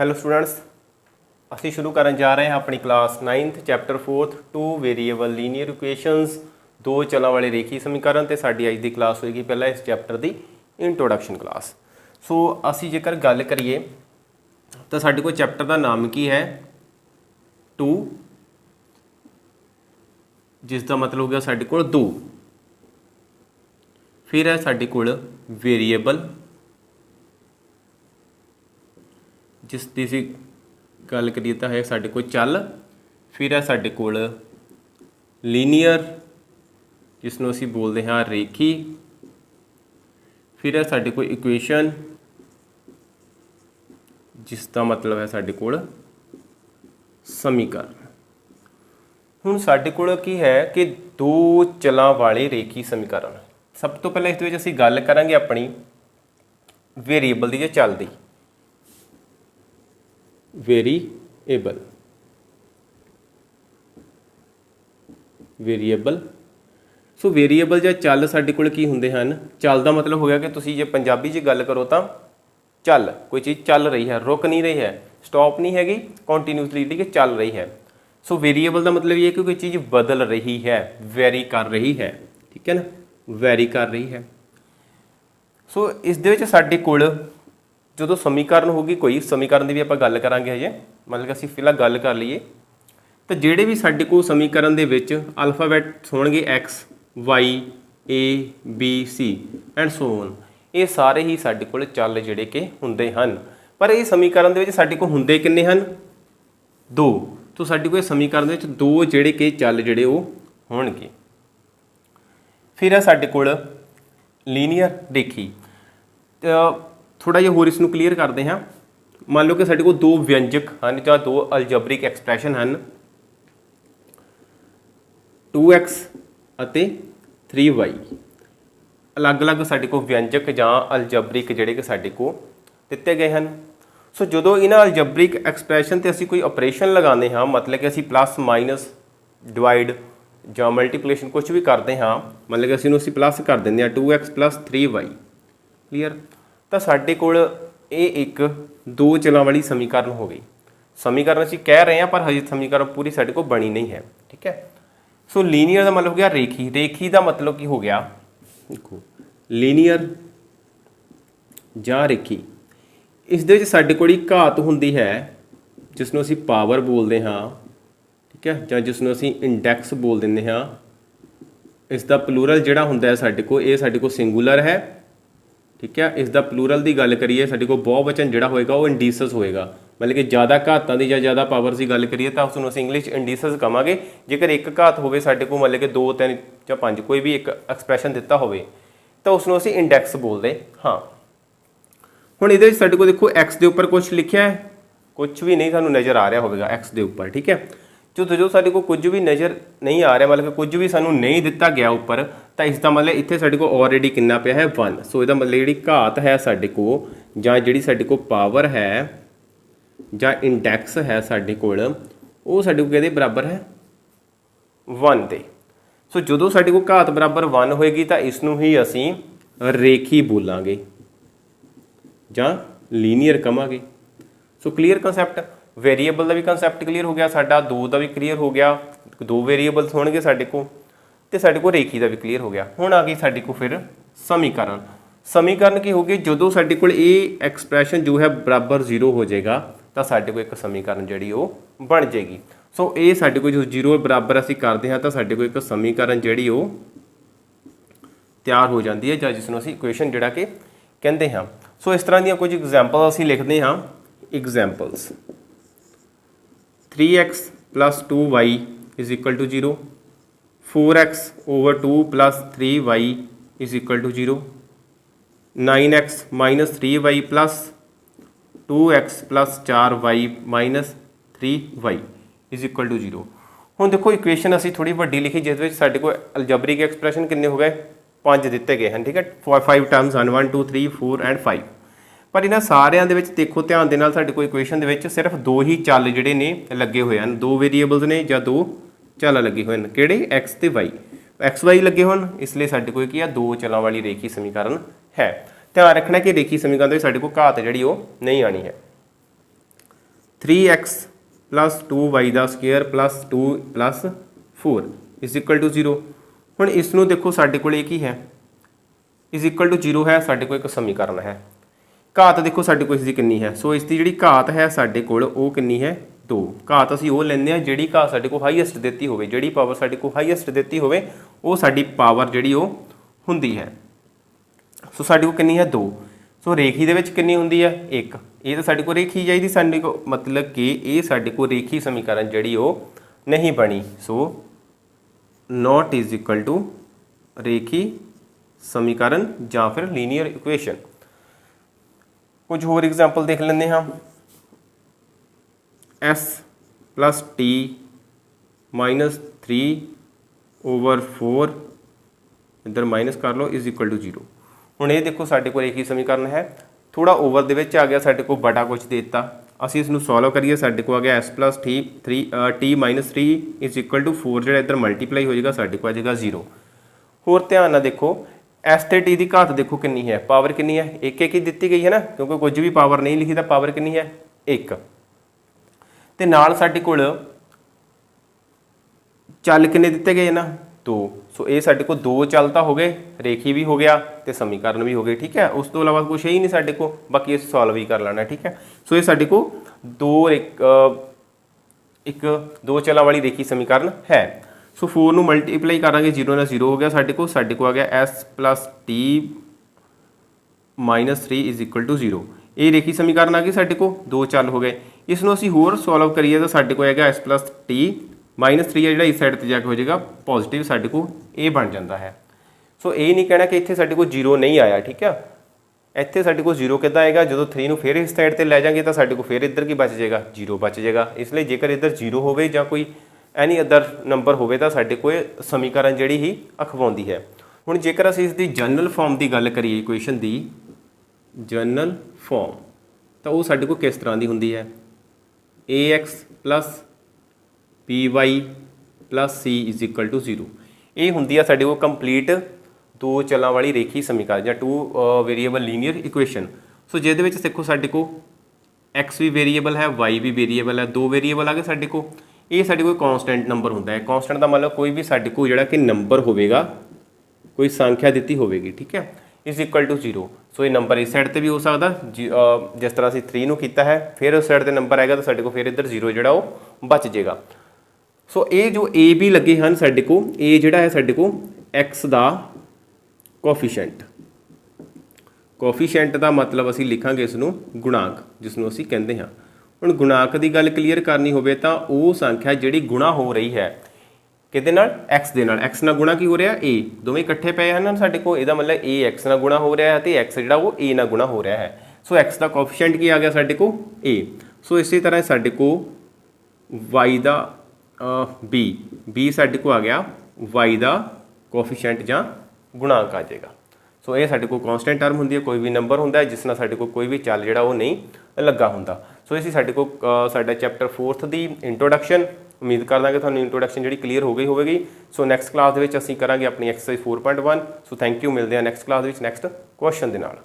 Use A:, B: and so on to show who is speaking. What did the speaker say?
A: Hello students, ਅਸੀਂ शुरू करन जा रहे हैं अपनी class 9th chapter 4th 2 variable linear equations दो चलों वाले रेखी समीकरण। तो साडी अज की क्लास होएगी पहला इस चैप्टर की इंट्रोडक्शन क्लास। सो असी जेकर गल करिए तो साडे कोल चैप्टर का नाम की है 2, जिसका मतलब हो गया साडे कोल 2। फिर है साडे कोल वेरीएबल, जिसकी सी गल करिए तो है साडे कोल चल। फिर है साडे कोल लीनियर, जिसनों असीं बोलते हाँ रेखी। फिर है साडे कोल इक्वेशन, जिसका मतलब है साडे कोल समीकरण। हुण साडे कोल की है कि दो चलों वाले रेखी समीकरण। सब तो पहले इस असीं गल करांगे अपनी वेरीएबल की, चल दी वेरीएबल वेरीएबल सो वेरीएबल या चल साडे कोल की हुंदे हन। चल का मतलब हो गया कि तुसीं जे पंजाबी च गल करो तो चल, कोई चीज़ चल रही है, रुक नहीं रही है, स्टॉप नहीं हैगी, कॉन्टीन्यूसली ठीक है चल रही है। सो वेरीएबल का मतलब ये है कि कोई चीज़ बदल रही है, वैरी कर रही है, ठीक है ना, वैरी कर रही है। सो इस दे विच साडे कोल जो समीकरण होगी, कोई समीकरण की भी आप गल करांगे हजे, मतलब कि असीं फिलहाल गल कर लीए तो जिहड़े भी साडे कोल समीकरण दे विच अल्फाबैट होणगे X Y A B C and so on, ये सारे ही साडे कोल चल जिहड़े कि हुंदे हन। पर ये समीकरण दे विच साडे कोल हुंदे किन्ने हन? दो। तो साडे कोल समीकरण दे विच दो जिहड़े कि चल जिहड़े वो होणगे। फिर है साडे कोल लीनियर रेखी। थोड़ा जिहा होर इसनूं क्लीयर करते हैं। मान लो कि साडे कोल दो व्यंजक हैं या दो अलजबरिक एक्सप्रैशन हैं 2x ਅਤੇ 3y। अलग अलग साडे कोल व्यंजक ਜਾਂ अलजबरिक ਜਿਹੜੇ कि साडे कोल ਦਿੱਤੇ गए हैं। सो जो इन्हां अलजबरिक एक्सप्रैशन ते असीं कोई ऑपरेशन लगाते हाँ, मतलब कि असीं प्लस माइनस डिवाइड ਜਾਂ मल्टीप्लिकेशन कुछ भी करते हाँ, मतलब कि असीं प्लस कर देंगे 2x + 3y। क्लीयर? तो साडे कोल ये एक दो चलों वाली समीकरण हो गई। समीकरण असीं कह रहे हैं पर हजे समीकरण पूरी साडे कोल बनी नहीं है, ठीक है। सो लीनियर का मतलब हो गया रेखी। रेखी का मतलब की हो गया, देखो लीनियर जां रेखी, इस दे विच साडे कोल घात हुंदी है जिसनों असीं पावर बोलते हाँ, ठीक है, जां जिसनों असीं इंडैक्स बोल दिंदे हाँ। इसका प्लूरल जिहड़ा हुंदा है साडे कोल, ये साडे कोल सिंगूलर है, ठीक है। इसका प्लूरल की गल करिए साडे कोल बहुवचन जिहड़ा होएगा वो इंडीसस होएगा, मतलब कि ज़्यादा घातां की या ज़्यादा पावर की गल करिए तो उसनूं असीं इंग्लिश इंडीसस कहांगे। जेकर एक घात होवे साडे कोल, मतलब कि 2 3 या 5 कोई भी एक एक्सप्रैशन दिता होवे तो उसनूं असीं इंडैक्स बोलते हाँ। हुण इहदे विच साडे कोल देखो एक्स के उपर कुछ लिखिया है, कुछ भी नहीं सानूं नज़र आ रहा होगा एक्स के उपर, ठीक है। जो साडे कोल कुछ भी नज़र नहीं आ रहा, मतलब कि कुछ भी सानूं नहीं दिता गया उपर, तो इसका मतलब इत्थे साडे कोल ऑलरेडी कितना पिया है 1। सो इसका मतलब जिहड़ी घात है साडे कोल जां जिहड़ी साडे कोल पावर है जां इंडैक्स है साडे कोल, वो साडे कोल किहदे बराबर है 1 दे। सो जो साडे कोल घात बराबर 1 होएगी तो इसनूं ही असीं रेखी बोलांगे जां लीनियर कहांगे। सो क्लीयर कंसैप्ट। वेरीएबल का भी कंसैप्ट क्लीयर हो गया साडा, दो का भी क्लीयर हो गया, दो वेरीएबल्स होणगे साडे कोल, ते साडे कोल रेखी का भी क्लीयर हो गया। हुण आ गई साडे कोल फिर समीकरण। समीकरण की होगी जो साडे कोल ये एक्सप्रैशन जो है बराबर 0 हो जाएगा तो साडे कोल एक समीकरण जिहड़ी वो बन जाएगी। सो ये साडे कोल जो 0 बराबर असीं करते हैं तो साडे कोल एक समीकरण जिहड़ी वो तैयार हो जाती है, जां जिसनूं असीं इक्वेशन जिहड़ा कि कहते हैं। सो इस तरह दी कुछ एग्जाम्पल असीं लिखते हाँ। Examples 3x + 2y = 0, 4x / 2 + 3y = 0, 9x - 3y + 2x + 4y - 3y = 0। हुण देखो इक्वेशन असीं थोड़ी वड्डी लिखी, जिस विच साडे कोल अलजबरिक एक्सप्रैशन कितने हो गए 5 दिते गए हैं, ठीक है। 5 टर्म्स हैं 1 2 3 4 एंड 5। पर इन्हां सारिਆਂ ਦੇ ਵਿੱਚ देखो ध्यान ਦੇ ਨਾਲ ਸਾਡੇ कोल इक्वेशन ਦੇ ਵਿੱਚ सिर्फ दो ही चल ਜਿਹੜੇ ਨੇ ਲੱਗੇ ਹੋਏ ਹਨ, दो वेरीएबल्स ने ਜਾਂ दो चल ਲੱਗੇ ਹੋਏ ਹਨ, ਕਿਹੜੇ x ਤੇ y, एक्स वाई लगे होन, इसलिए साडे कोल की है दो चलों वाली रेखी समीकरण है। ध्यान रखना कि रेखी समीकरण साडे कोल घात जिहड़ी वो नहीं आनी है। 3x प्लस 2y ਦਾ square plus 2 plus 4 is equal to 0। ਹੁਣ ਇਸ ਨੂੰ ਦੇਖੋ ਸਾਡੇ ਕੋਲ ਇਹ ਕੀ ਹੈ, इज इक्वल टू 0 है, ਸਾਡੇ ਕੋਲ ਇੱਕ ਸਮੀਕਰਨ ਹੈ। ਘਾਤ ਦੇਖੋ ਸਾਡੇ ਕੋਲ ਇਸ ਦੀ ਕਿੰਨੀ ਹੈ, ਸੋ ਇਸ ਦੀ ਜਿਹੜੀ ਘਾਤ ਹੈ ਸਾਡੇ ਕੋਲ ਉਹ ਕਿੰਨੀ ਹੈ 2। ਘਾਤ ਅਸੀਂ ਉਹ ਲੈਂਦੇ ਹਾਂ ਜਿਹੜੀ ਘਾਤ ਸਾਡੇ ਕੋਲ ਹਾਈਐਸਟ ਦਿੱਤੀ ਹੋਵੇ, ਜਿਹੜੀ ਪਾਵਰ ਸਾਡੇ ਕੋਲ ਹਾਈਐਸਟ ਦਿੱਤੀ ਹੋਵੇ ਉਹ ਸਾਡੀ ਪਾਵਰ ਜਿਹੜੀ ਉਹ ਹੁੰਦੀ ਹੈ। ਸੋ ਸਾਡੇ ਕੋਲ ਕਿੰਨੀ ਹੈ 2। ਸੋ ਰੇਖੀ ਦੇ ਵਿੱਚ ਕਿੰਨੀ ਹੁੰਦੀ ਹੈ 1। ਇਹ ਤਾਂ ਸਾਡੇ ਕੋਲ ਰੇਖੀ ਚਾਹੀਦੀ, ਸਾਡੇ ਕੋਲ ਮਤਲਬ ਕਿ ਇਹ ਸਾਡੇ ਕੋਲ ਰੇਖੀ ਸਮੀਕਰਨ ਜਿਹੜੀ ਉਹ ਨਹੀਂ ਬਣੀ। ਸੋ ਨੋਟ ਇਜ਼ ਇਕੁਅਲ ਟੂ ਰੇਖੀ ਸਮੀਕਰਨ ਜਾਂ ਫਿਰ ਲੀਨੀਅਰ ਇਕੁਏਸ਼ਨ। ਕੁਝ ਹੋਰ ਐਗਜ਼ਾਮਪਲ ਦੇਖ ਲੈਂਦੇ ਹਾਂ। s प्लस t माइनस 3/4 इधर माइनस कर लो इज इक्वल टू 0। ਹੁਣ ਇਹ ਦੇਖੋ ਸਾਡੇ ਕੋਲ ਇੱਕ ਹੀ ਸਮੀਕਰਨ ਹੈ, ਥੋੜਾ ਓਵਰ ਦੇ ਵਿੱਚ ਆ ਗਿਆ, ਸਾਡੇ ਕੋਲ ਬਟਾ ਕੁਝ ਦੇ ਦਿੱਤਾ। ਅਸੀਂ ਇਸ ਨੂੰ ਸੋਲਵ ਕਰੀਏ, ਸਾਡੇ ਕੋਲ ਆ ਗਿਆ s plus t minus 3 is equal to 4, ਜਿਹੜਾ ਇੱਧਰ ਮਲਟੀਪਲਾਈ ਹੋ ਜਾਏਗਾ ਸਾਡੇ ਕੋਲ ਆ ਜਾਏਗਾ 0। ਹੋਰ ਧਿਆਨ ਨਾਲ ਦੇਖੋ s ਤੇ t ਦੀ ਘਾਤ ਦੇਖੋ ਕਿੰਨੀ ਹੈ, ਪਾਵਰ ਕਿੰਨੀ ਹੈ 1 ਹੀ ਦਿੱਤੀ ਗਈ ਹੈ ਨਾ, ਕਿਉਂਕਿ ਕੁਝ ਵੀ ਪਾਵਰ ਨਹੀਂ ਲਿਖੀ ਤਾਂ ਪਾਵਰ ਕਿੰਨੀ ਹੈ 1। ਤੇ ਨਾਲ ਸਾਡੇ ਕੋਲ ਚੱਲ ਕਿੰਨੇ ਦਿੱਤੇ ਗਏ ਨਾ 2। ਸੋ ਇਹ ਸਾਡੇ ਕੋਲ 2 ਚੱਲ ਤਾਂ ਹੋ ਗਏ, ਰੇਖੀ ਵੀ ਹੋ ਗਿਆ ਤੇ ਸਮੀਕਰਨ ਵੀ ਹੋ ਗਏ, ਠੀਕ ਹੈ। ਉਸ ਤੋਂ ਇਲਾਵਾ ਕੁਛ ਹੀ ਨਹੀਂ ਸਾਡੇ ਕੋਲ, ਬਾਕੀ ਅਸੀਂ ਸੋਲਵ ਹੀ ਕਰ ਲੈਣਾ, ਠੀਕ ਹੈ। ਸੋ ਇਹ ਸਾਡੇ ਕੋਲ ਦੋ ਚੱਲਾਂ ਵਾਲੀ ਰੇਖੀ ਸਮੀਕਰਨ ਹੈ। ਸੋ 4 ਨੂੰ ਮਲਟੀਪਲਾਈ ਕਰਾਂਗੇ, 0 ਨਾਲ 0 ਹੋ ਗਿਆ ਸਾਡੇ ਕੋਲ ਆ ਗਿਆ s plus t minus 3 is equal to 0। ਇਹ ਰੇਖੀ ਸਮੀਕਰਨ ਆ ਗਈ ਸਾਡੇ ਕੋਲ, 2 ਚੱਲ ਹੋ ਗਏ। ਇਸ ਨੂੰ ਅਸੀਂ ਹੋਰ ਸੋਲਵ ਕਰੀਏ ਤਾਂ ਸਾਡੇ ਕੋਲ ਹੈਗਾ s प्लस t माइनस 3 ਹੈ, ਜਿਹੜਾ ਇਸ ਸਾਈਡ ਤੇ ਜਾ ਕੇ ਹੋ ਜਾਏਗਾ ਪੋਜ਼ਿਟਿਵ, ਸਾਡੇ ਕੋਲ ਇਹ ਬਣ ਜਾਂਦਾ ਹੈ। ਸੋ ਇਹ ਨਹੀਂ ਕਹਿਣਾ ਕਿ ਇੱਥੇ ਸਾਡੇ ਕੋਲ 0 ਨਹੀਂ ਆਇਆ, ਠੀਕ ਹੈ। ਇੱਥੇ ਸਾਡੇ ਕੋਲ 0 ਕਿੱਦਾਂ ਆਏਗਾ, ਜਦੋਂ 3 ਨੂੰ ਫਿਰ ਇਸ ਸਾਈਡ ਤੇ ਲੈ ਜਾਵਾਂਗੇ ਤਾਂ ਸਾਡੇ ਕੋਲ ਫਿਰ ਇੱਧਰ ਕੀ ਬਚ ਜਾਏਗਾ 0 ਬਚ ਜਾਏਗਾ। ਇਸ ਲਈ ਜੇਕਰ ਇੱਧਰ 0 ਹੋਵੇ ਜਾਂ ਕੋਈ ਐਨੀ ਅਦਰ ਨੰਬਰ ਹੋਵੇ ਤਾਂ ਸਾਡੇ ਕੋਲ ਸਮੀਕਰਨ ਜਿਹੜੀ ਹੀ ਅਖਵਾਉਂਦੀ ਹੈ। ਹੁਣ ਜੇਕਰ ਅਸੀਂ ਇਸ ਦੀ ਜਨਰਲ ਫਾਰਮ ਦੀ ਗੱਲ ਕਰੀਏ, ਇਕੁਏਸ਼ਨ ਦੀ ਜਨਰਲ ਫਾਰਮ, ਤਾਂ ਉਹ ਸਾਡੇ ਕੋਲ ਕਿਸ ਤਰ੍ਹਾਂ ਦੀ ਹੁੰਦੀ ਹੈ, ax plus by plus c is equal to 0। ਇਹ ਹੁੰਦੀ ਆ ਸਾਡੇ ਕੋਲ ਕੰਪਲੀਟ 2 ਚੱਲਾਂ ਵਾਲੀ ਰੇਖੀ ਸਮੀਕਰਨ ਜਾਂ 2 ਵੇਰੀਏਬਲ ਲੀਨੀਅਰ ਇਕੁਏਸ਼ਨ। ਸੋ ਜਿਹਦੇ ਵਿੱਚ ਦੇਖੋ ਸਾਡੇ ਕੋਲ x ਵੀ ਵੇਰੀਏਬਲ ਹੈ, y ਵੀ ਵੇਰੀਏਬਲ ਹੈ, 2 ਵੇਰੀਏਬਲ ਆ ਗਏ ਸਾਡੇ ਕੋਲ। ਇਹ ਸਾਡੇ ਕੋਲ ਕੌਨਸਟੈਂਟ ਨੰਬਰ ਹੁੰਦਾ ਹੈ। ਕੌਨਸਟੈਂਟ ਦਾ ਮਤਲਬ ਕੋਈ ਵੀ ਸਾਡੇ ਕੋਲ ਜਿਹੜਾ ਕਿ ਨੰਬਰ ਹੋਵੇਗਾ, ਕੋਈ ਸੰਖਿਆ ਦਿੱਤੀ ਹੋਵੇਗੀ, ਠੀਕ ਹੈ, इज इक्वल टू 0। सो ये नंबर इस साइड पर भी हो सकता, जिस तरह असीं 3 नूं कीता है, फिर उस साइड पर नंबर आएगा तो साडे कोल फिर इधर 0 जिहड़ा वो बच जाएगा। सो ये जो ए बी लगे हैं साडे कोल, ए जिहड़ा है साडे कोल एक्स दा कोफिशेंट। कोफिशेंट का मतलब असीं लिखांगे इसनूं गुणांक, जिसनूं असीं कहंदे हां। हुण गुणांक की गल क्लीयर करनी होवे तां वो संख्या जिहड़ी गुणा हो रही है किहदे नाल, एक्स दे नाल। एक्स नाल गुणा की हो रहा है, ए, दोवें इकट्ठे पे हैं साडे कोल, इहदा मतलब ए एक्स नाल गुणा हो रहा है तो एक्स जिहड़ा वो ए नाल गुणा हो रहा है। सो एक्स का कोफिशेंट की आ गया साडे कोल ए। सो इसी तरह साडे कोल वाई दा बी साडे कोल आ गया वाई दा कोफिशेंट जां गुणांक आ जाएगा। सो ये साडे कोल कॉन्स्टेंट टर्म हुंदी है, कोई भी नंबर हुंदा है जिस नाल साडे कोल कोई भी चल जिहड़ा वो नहीं लगा हुंदा। सो इसी साडे कोल साडा चैप्टर 4th दी इंट्रोडक्शन, उम्मीद करदा कि तुहानूं इंट्रोडक्शन जिहड़ी क्लीयर हो गई होवेगी। सो नैक्सट क्लास दे विच असीं करांगे अपनी एक्सरसाइज 4.1। सो थैंक यू, मिलदे हां नैक्सट क्लास दे विच नैक्सट क्वेश्चन दे नाल।